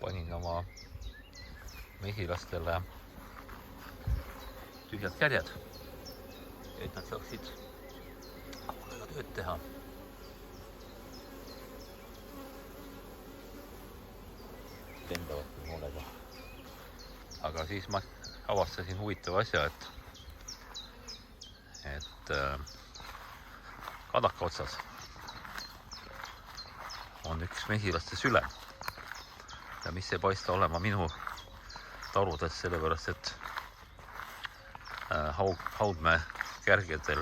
panin oma mesilastele tühjad kärjed, et nad saaksid hoolega tööd teha. Lendavad hoolega. Aga siis ma avastasin huvitava asja, et kadaka otsas on üks mesilaste süle ja mis ei paista olema minu tarudes, sellepärast et haudme kärgedel,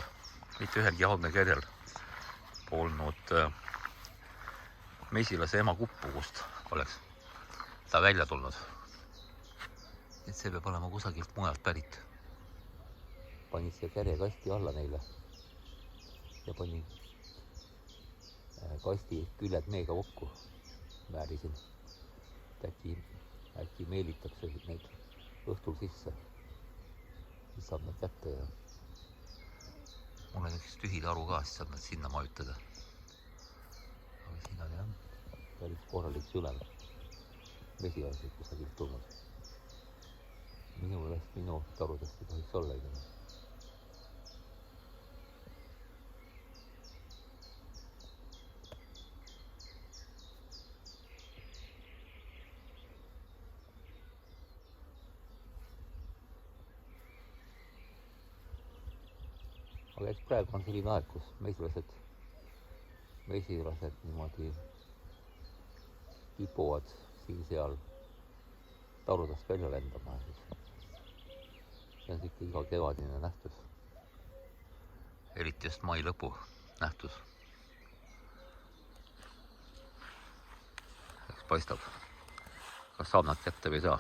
mitte ühelgi haudme kärjel polnud mesilase ema kuppu, kust oleks ta välja tulnud. Et see peab olema kusagilt mujalt pärit. Panin siia kärjekasti alla neile ja panin kasti küljed meega kokku, määrisin. Äkki meelitab see neid õhtul sisse, siis saab nad kätte ja mul on üks tühi taru ka, siis saab nad sinna majutada. Aga siin on jah päris korralik süle, mesilased kusagilt tulnud. Minu tarudest ei tohiks olla igatahes. Aga eks praegu on selline aeg, kus mesilased niimoodi kipuvad siin-seal tarudest välja lendama. See on ikka iga kevadine nähtus. Eriti just mai lõpu nähtus. Eks paistab, kas saab nad kätte või ei saa.